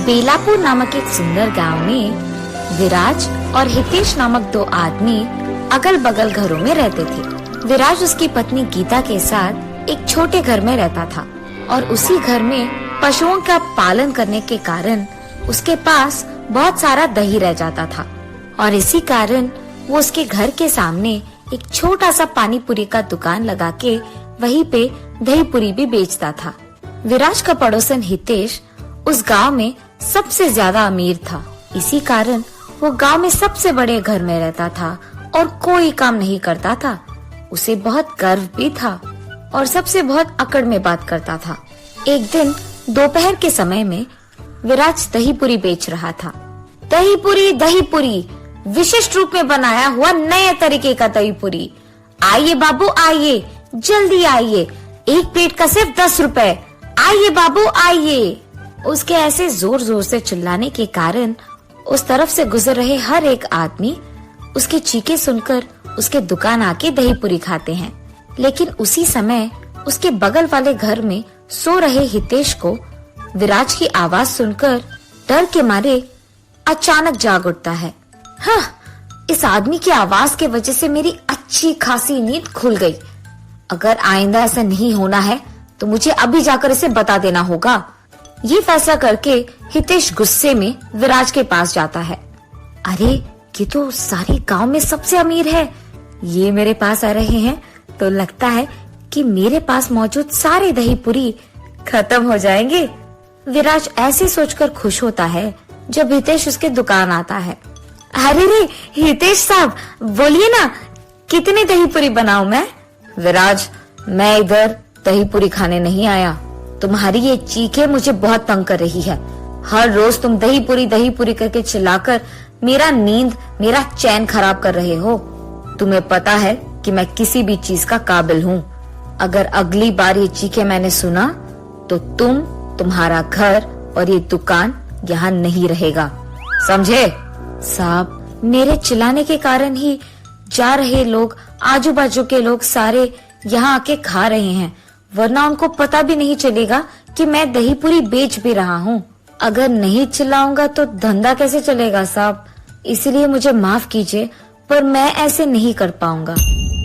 बेलापुर नामक एक सुंदर गांव में विराज और हितेश नामक दो आदमी अगल बगल घरों में रहते थे। विराज उसकी पत्नी गीता के साथ एक छोटे घर में रहता था और उसी घर में पशुओं का पालन करने के कारण उसके पास बहुत सारा दही रह जाता था और इसी कारण वो उसके घर के सामने एक छोटा सा पानी पूरी का दुकान लगा के वहीं पे दही पूरी भी बेचता था। विराज का पड़ोसन हितेश उस गांव में सबसे ज्यादा अमीर था। इसी कारण वो गांव में सबसे बड़े घर में रहता था और कोई काम नहीं करता था। उसे बहुत गर्व भी था और सबसे बहुत अकड़ में बात करता था। एक दिन दोपहर के समय में विराज दही पूरी बेच रहा था। दही पूरी विशिष्ट रूप में बनाया हुआ नए तरीके का दही पूरी। आइए बाबू आइए, जल्दी आइए, एक प्लेट का सिर्फ 10 रुपए। आइए बाबू आइए। उसके ऐसे जोर जोर से चिल्लाने के कारण उस तरफ से गुजर रहे हर एक आदमी उसके चीखे सुनकर उसके दुकान आके दही पूरी खाते हैं। लेकिन उसी समय उसके बगल वाले घर में सो रहे हितेश को विराज की आवाज सुनकर डर के मारे अचानक जाग उठता है। हाँ, इस आदमी की आवाज के वजह से मेरी अच्छी खासी नींद खुल गई। अगर आइंदा ऐसा नहीं होना है तो मुझे अभी जाकर इसे बता देना होगा। ये फैसला करके हितेश गुस्से में विराज के पास जाता है। अरे, ये तो सारे गांव में सबसे अमीर है। ये मेरे पास आ रहे हैं तो लगता है कि मेरे पास मौजूद सारे दही पूरी खत्म हो जाएंगे। विराज ऐसे सोचकर खुश होता है जब हितेश उसके दुकान आता है। अरे रे हितेश साहब, बोलिए ना, कितनी दही पूरी बनाऊं मैं? विराज, मैं इधर दही पूरी खाने नहीं आया। तुम्हारी ये चीखें मुझे बहुत तंग कर रही है। हर रोज तुम दही पूरी करके चिल्लाकर मेरा नींद, मेरा चैन खराब कर रहे हो। तुम्हें पता है कि मैं किसी भी चीज का काबिल हूँ। अगर अगली बार ये चीखें मैंने सुना तो तुम्हारा घर और ये दुकान यहाँ नहीं रहेगा, समझे? साहब, मेरे चिल्लाने के कारण ही जा रहे लोग, आजू बाजू के लोग सारे यहाँ आके खा रहे हैं, वरना उनको पता भी नहीं चलेगा कि मैं दही पूरी बेच भी रहा हूँ। अगर नहीं चिल्लाऊंगा तो धंधा कैसे चलेगा साहब? इसलिए मुझे माफ कीजिए, पर मैं ऐसे नहीं कर पाऊंगा।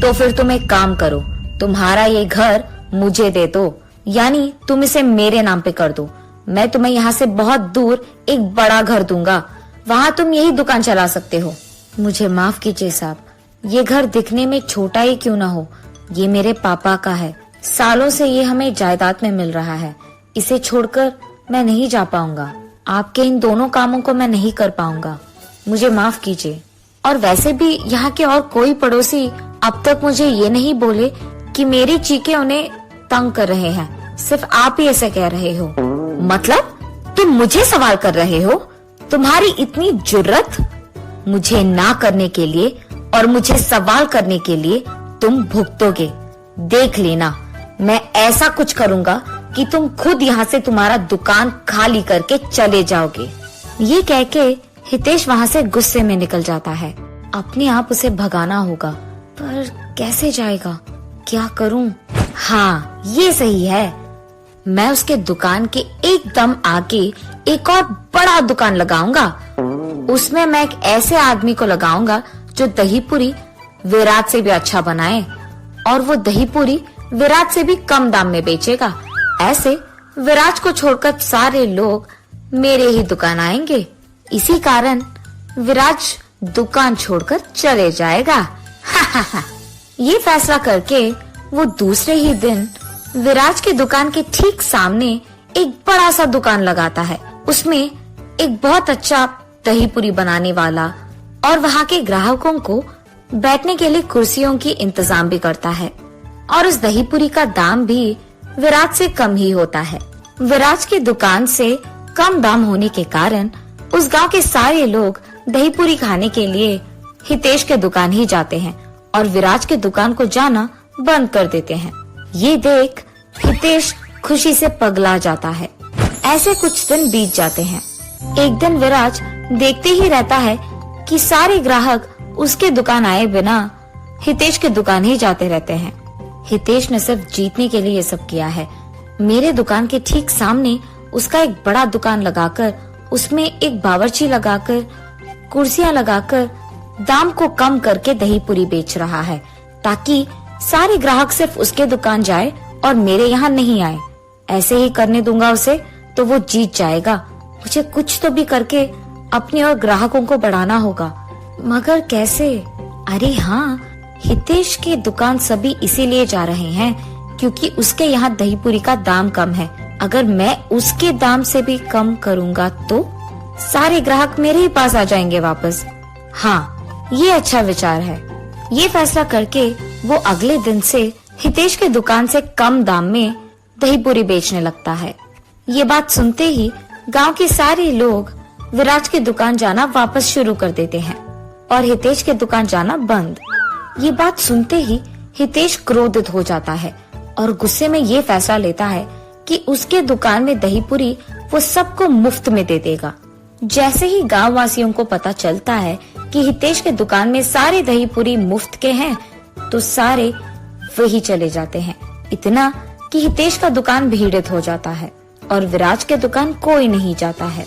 तो फिर तुम एक काम करो, तुम्हारा ये घर मुझे दे दो, यानी तुम इसे मेरे नाम पे कर दो। मैं तुम्हें यहाँ से बहुत दूर एक बड़ा घर दूंगा, वहाँ तुम यही दुकान चला सकते हो। मुझे माफ कीजिए साहब, ये घर दिखने में छोटा ही क्यों ना हो, ये मेरे पापा का है। सालों से ये हमें जायदाद में मिल रहा है। इसे छोड़कर मैं नहीं जा पाऊंगा। आपके इन दोनों कामों को मैं नहीं कर पाऊंगा, मुझे माफ कीजिए। और वैसे भी यहाँ के और कोई पड़ोसी अब तक मुझे ये नहीं बोले कि मेरी चीखें उन्हें तंग कर रहे हैं। सिर्फ आप ही ऐसे कह रहे हो। मतलब तुम मुझे सवाल कर रहे हो? तुम्हारी इतनी जुर्रत? मुझे ना करने के लिए और मुझे सवाल करने के लिए तुम भुगतोगे। देख लेना, मैं ऐसा कुछ करूंगा कि तुम खुद यहाँ से तुम्हारा दुकान खाली करके चले जाओगे। ये कह के हितेश वहाँ से गुस्से में निकल जाता है। अपने आप उसे भगाना होगा, पर कैसे जाएगा? क्या करूं? हाँ, ये सही है। मैं उसके दुकान के एकदम आगे एक और बड़ा दुकान लगाऊंगा। उसमें मैं एक ऐसे आदमी को लगाऊंगा जो दही पूरी विराट से भी अच्छा बनाए और वो दही पूरी विराट से भी कम दाम में बेचेगा। ऐसे विराट को छोड़कर सारे लोग मेरे ही दुकान आएंगे। इसी कारण विराट दुकान छोड़कर चले जाएगा। ये फैसला करके वो दूसरे ही दिन विराज के दुकान के ठीक सामने एक बड़ा सा दुकान लगाता है। उसमें एक बहुत अच्छा दही पूरी बनाने वाला और वहाँ के ग्राहकों को बैठने के लिए कुर्सियों की इंतजाम भी करता है। और उस दही पूरी का दाम भी विराज से कम ही होता है। विराज की दुकान से कम दाम होने के कारण उस गांव के सारे लोग दही पूरी खाने के लिए हितेश के दुकान ही जाते हैं और विराज के दुकान को जाना बंद कर देते हैं। ये देख हितेश खुशी से पगला जाता है। ऐसे कुछ दिन बीत जाते हैं। एक दिन विराज देखते ही रहता है कि सारे ग्राहक उसके दुकान आए बिना हितेश के दुकान ही जाते रहते हैं। हितेश ने सिर्फ जीतने के लिए ये सब किया है। मेरे दुकान के ठीक सामने उसका एक बड़ा दुकान लगाकर उसमें एक बावर्ची लगाकर, कुर्सियां लगाकर दाम को कम करके दही पूरी बेच रहा है, ताकि सारे ग्राहक सिर्फ उसके दुकान जाए और मेरे यहाँ नहीं आए। ऐसे ही करने दूंगा उसे तो वो जीत जाएगा। मुझे कुछ तो भी करके अपने और ग्राहकों को बढ़ाना होगा, मगर कैसे? अरे हाँ, हितेश की दुकान सभी इसीलिए जा रहे हैं क्योंकि उसके यहाँ दही पूरी का दाम कम है। अगर मैं उसके दाम से भी कम करूँगा तो सारे ग्राहक मेरे ही पास आ जाएंगे वापस। हाँ, ये अच्छा विचार है। ये फैसला करके वो अगले दिन से हितेश के दुकान से कम दाम में दही पूरी बेचने लगता है। ये बात सुनते ही गांव के सारे लोग विराज की दुकान जाना वापस शुरू कर देते हैं और हितेश के दुकान जाना बंद। ये बात सुनते ही हितेश क्रोधित हो जाता है और गुस्से में ये फैसला लेता है कि उसके दुकान में दही पूरी वो सबको मुफ्त में दे देगा। जैसे ही गांव वासियों को पता चलता है कि हितेश के दुकान में सारे दही पूरी मुफ्त के हैं, तो सारे वही चले जाते हैं। इतना कि हितेश का दुकान भीड़ित हो जाता है और विराज के दुकान कोई नहीं जाता है।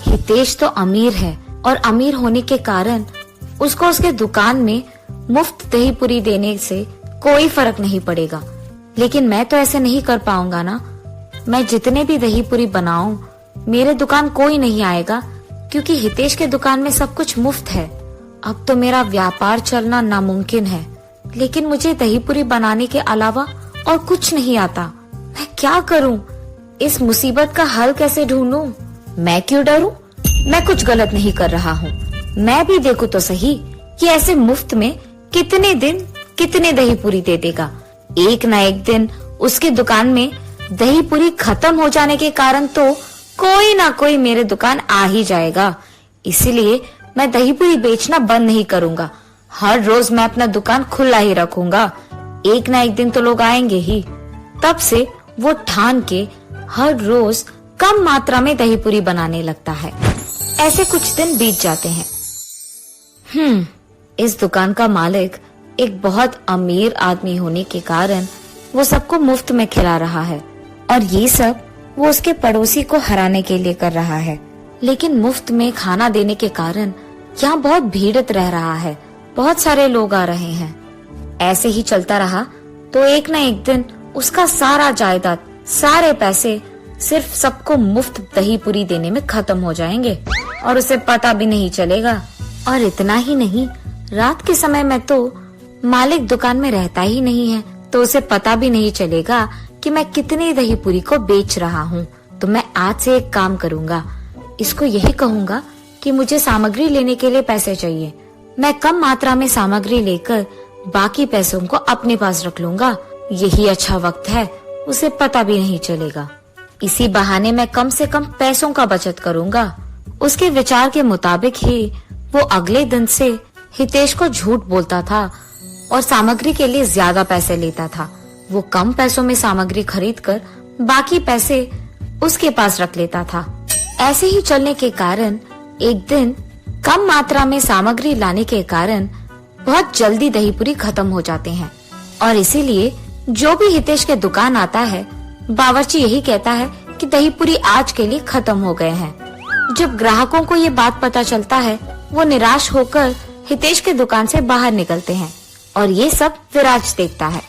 हितेश तो अमीर है और अमीर होने के कारण उसको उसके दुकान में मुफ्त दही पूरी देने से कोई फर्क नहीं पड़ेगा। लेकिन मैं तो ऐसे नहीं कर पाऊंगा ना। मैं जितने भी दही पूरी बनाऊं, मेरे दुकान कोई नहीं आएगा क्योंकि हितेश के दुकान में सब कुछ मुफ्त है। अब तो मेरा व्यापार चलना नामुमकिन है। लेकिन मुझे दही पूरी बनाने के अलावा और कुछ नहीं आता। मैं क्या करूं? इस मुसीबत का हल कैसे ढूंढूं? मैं क्यों डरूं? मैं कुछ गलत नहीं कर रहा हूं। मैं भी देखूं तो सही कि ऐसे मुफ्त में कितने दिन कितने दही पूरी दे देगा। एक ना एक दिन उसकी दुकान में दही पूरी खत्म हो जाने के कारण तो कोई ना कोई मेरे दुकान आ ही जाएगा। इसलिए मैं दही पूरी बेचना बंद नहीं करूंगा। हर रोज मैं अपना दुकान खुला ही रखूंगा। एक ना एक दिन तो लोग आएंगे ही। तब से वो ठान के हर रोज कम मात्रा में दही पूरी बनाने लगता है। ऐसे कुछ दिन बीत जाते हैं। इस दुकान का मालिक एक बहुत अमीर आदमी होने के कारण वो सबको मुफ्त में खिला रहा है और ये सब वो उसके पड़ोसी को हराने के लिए कर रहा है। लेकिन मुफ्त में खाना देने के कारण यहाँ बहुत भीड़ित रह रहा है। बहुत सारे लोग आ रहे हैं। ऐसे ही चलता रहा तो एक न एक दिन उसका सारा जायदाद, सारे पैसे सिर्फ सबको मुफ्त दही पूरी देने में खत्म हो जाएंगे और उसे पता भी नहीं चलेगा। और इतना ही नहीं, रात के समय में तो मालिक दुकान में रहता ही नहीं है, तो उसे पता भी नहीं चलेगा कि मैं कितनी दही पूरी को बेच रहा हूँ। तो मैं आज से एक काम करूँगा, इसको यही कहूँगा कि मुझे सामग्री लेने के लिए पैसे चाहिए। मैं कम मात्रा में सामग्री लेकर बाकी पैसों को अपने पास रख लूंगा। यही अच्छा वक्त है, उसे पता भी नहीं चलेगा। इसी बहाने मैं कम से कम पैसों का बचत करूंगा। उसके विचार के मुताबिक ही वो अगले दिन से हितेश को झूठ बोलता था और सामग्री के लिए ज्यादा पैसे लेता था। वो कम पैसों में सामग्री खरीदकर बाकी पैसे उसके पास रख लेता था। ऐसे ही चलने के कारण एक दिन कम मात्रा में सामग्री लाने के कारण बहुत जल्दी दही पूरी खत्म हो जाते हैं और इसीलिए जो भी हितेश के दुकान आता है, बावर्ची यही कहता है कि दही पूरी आज के लिए खत्म हो गए हैं। जब ग्राहकों को ये बात पता चलता है, वो निराश होकर हितेश के दुकान से बाहर निकलते हैं और ये सब विराज देखता है।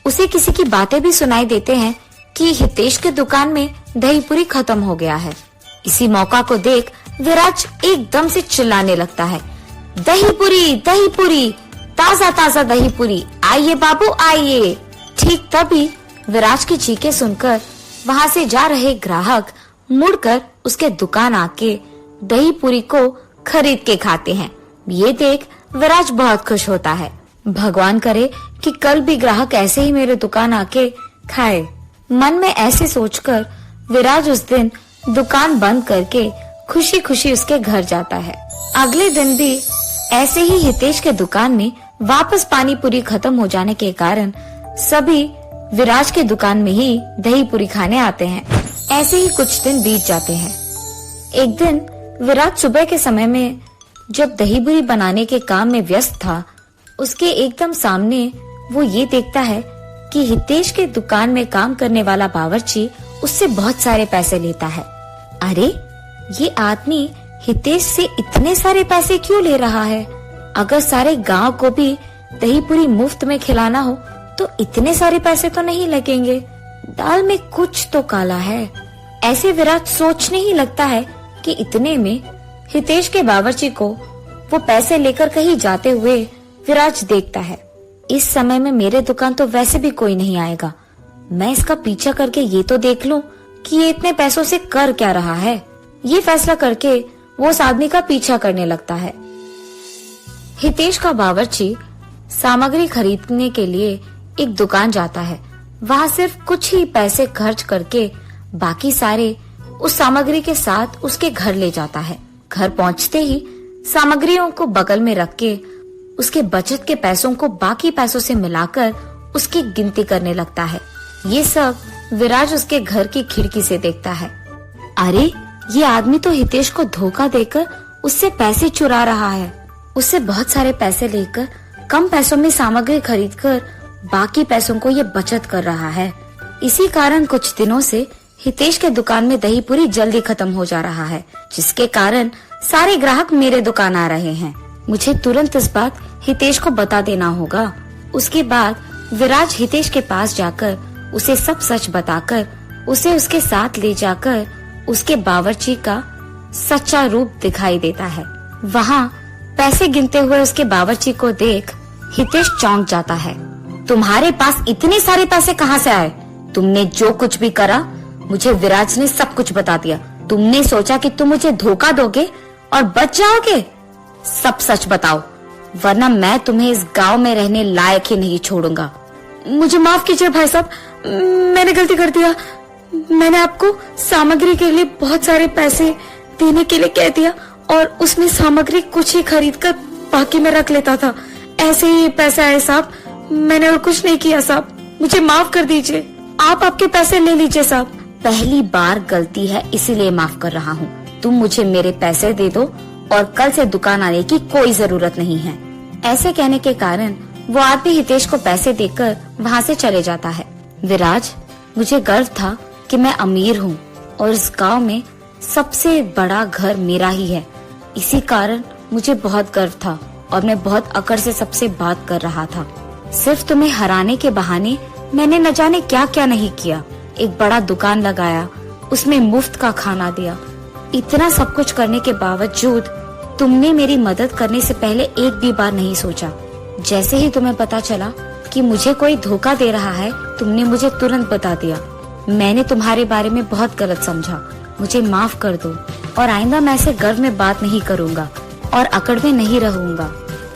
उसे किसी की बातें भी सुनाई देते हैं कि हितेश के दुकान में दही पूरी खत्म हो गया है। इसी मौका को देख विराज एकदम से चिल्लाने लगता है, दही पूरी, ताजा ताजा दही पूरी, आइए बाबू आइए। ठीक तभी विराज की चीखें सुनकर वहाँ से जा रहे ग्राहक मुड़कर उसके दुकान आके दही पूरी को खरीद के खाते हैं। ये देख विराज बहुत खुश होता है। भगवान करे कि कल भी ग्राहक ऐसे ही मेरे दुकान आके खाए। मन में ऐसे सोचकर विराज उस दिन दुकान बंद करके खुशी खुशी उसके घर जाता है। अगले दिन भी ऐसे ही हितेश के दुकान में वापस पानी पूरी खत्म हो जाने के कारण सभी विराज के दुकान में ही दही पूरी खाने आते हैं। ऐसे ही कुछ दिन बीत जाते हैं। एक दिन विराज सुबह के समय में जब दही पूरी बनाने के काम में व्यस्त था, उसके एकदम सामने वो ये देखता है कि हितेश के दुकान में काम करने वाला बावर्ची उससे बहुत सारे पैसे लेता है। अरे, ये आदमी हितेश से इतने सारे पैसे क्यों ले रहा है? अगर सारे गांव को भी दही पूरी मुफ्त में खिलाना हो तो इतने सारे पैसे तो नहीं लगेंगे। दाल में कुछ तो काला है। ऐसे विराज सोचने ही लगता है कि इतने में हितेश के बावर्ची को वो पैसे लेकर कहीं जाते हुए विराज देखता है। इस समय में मेरे दुकान तो वैसे भी कोई नहीं आएगा। मैं इसका पीछा करके ये तो देख लूं कि ये इतने पैसों से कर क्या रहा है। ये फैसला करके वो उस आदमी का पीछा करने लगता है। हितेश का बावर्ची सामग्री खरीदने के लिए एक दुकान जाता है। वहाँ सिर्फ कुछ ही पैसे खर्च करके बाकी सारे उस सामग्री के साथ उसके घर ले जाता है। घर पहुँचते ही सामग्रियों को बगल में रख के उसके बचत के पैसों को बाकी पैसों से मिलाकर उसकी गिनती करने लगता है। ये सब विराज उसके घर की खिड़की से देखता है। अरे, ये आदमी तो हितेश को धोखा देकर उससे पैसे चुरा रहा है। उससे बहुत सारे पैसे लेकर कम पैसों में सामग्री खरीदकर बाकी पैसों को ये बचत कर रहा है। इसी कारण कुछ दिनों से हितेश के दुकान में दही पूरी जल्दी खत्म हो जा रहा है, जिसके कारण सारे ग्राहक मेरे दुकान आ रहे हैं। मुझे तुरंत इस बात हितेश को बता देना होगा। उसके बाद विराज हितेश के पास जाकर उसे सब सच बताकर उसे उसके साथ ले जाकर उसके बावर्ची का सच्चा रूप दिखाई देता है। वहाँ पैसे गिनते हुए उसके बावर्ची को देख हितेश चौंक जाता है। तुम्हारे पास इतने सारे पैसे कहाँ से आए? तुमने जो कुछ भी करा मुझे विराज ने सब कुछ बता दिया। तुमने सोचा कि तुम मुझे धोखा दोगे और बच जाओगे? सब सच बताओ, वरना मैं तुम्हें इस गांव में रहने लायक ही नहीं छोड़ूंगा। मुझे माफ कीजिए भाई साहब, मैंने गलती कर दिया। मैंने आपको सामग्री के लिए बहुत सारे पैसे देने के लिए कह दिया और उसमें सामग्री कुछ ही खरीद कर बाकी में रख लेता था। ऐसे ही पैसे आए साहब, मैंने और कुछ नहीं किया साहब, मुझे माफ कर दीजिए। आप आपके पैसे ले लीजिए साहब। पहली बार गलती है इसीलिए माफ कर रहा हूँ। तुम मुझे मेरे पैसे दे दो और कल से दुकान आने की कोई जरूरत नहीं है। ऐसे कहने के कारण वो आदमी हितेश को पैसे देकर वहाँ से चले जाता है। विराज, मुझे गर्व था कि मैं अमीर हूँ और इस गांव में सबसे बड़ा घर मेरा ही है। इसी कारण मुझे बहुत गर्व था और मैं बहुत अकड़ से सबसे बात कर रहा था। सिर्फ तुम्हें हराने के बहाने मैंने न जाने क्या क्या नहीं किया। एक बड़ा दुकान लगाया, उसमें मुफ्त का खाना दिया। इतना सब कुछ करने के बावजूद तुमने मेरी मदद करने से पहले एक भी बार नहीं सोचा। जैसे ही तुम्हें पता चला कि मुझे कोई धोखा दे रहा है, तुमने मुझे तुरंत बता दिया। मैंने तुम्हारे बारे में बहुत गलत समझा। मुझे माफ कर दो और आइंदा मैं ऐसे गर्व में बात नहीं करूँगा और अकड़ में नहीं रहूँगा।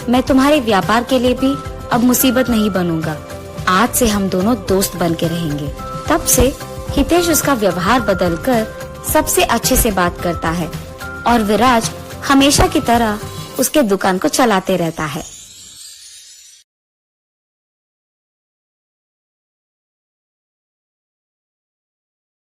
मैं तुम्हारे व्यापार के लिए भी अब मुसीबत नहीं बनूंगा। आज से हम दोनों दोस्त बन के रहेंगे। तब से हितेश उसका व्यवहार बदलकर सबसे अच्छे से बात करता है और विराज हमेशा की तरह उसके दुकान को चलाते रहता है।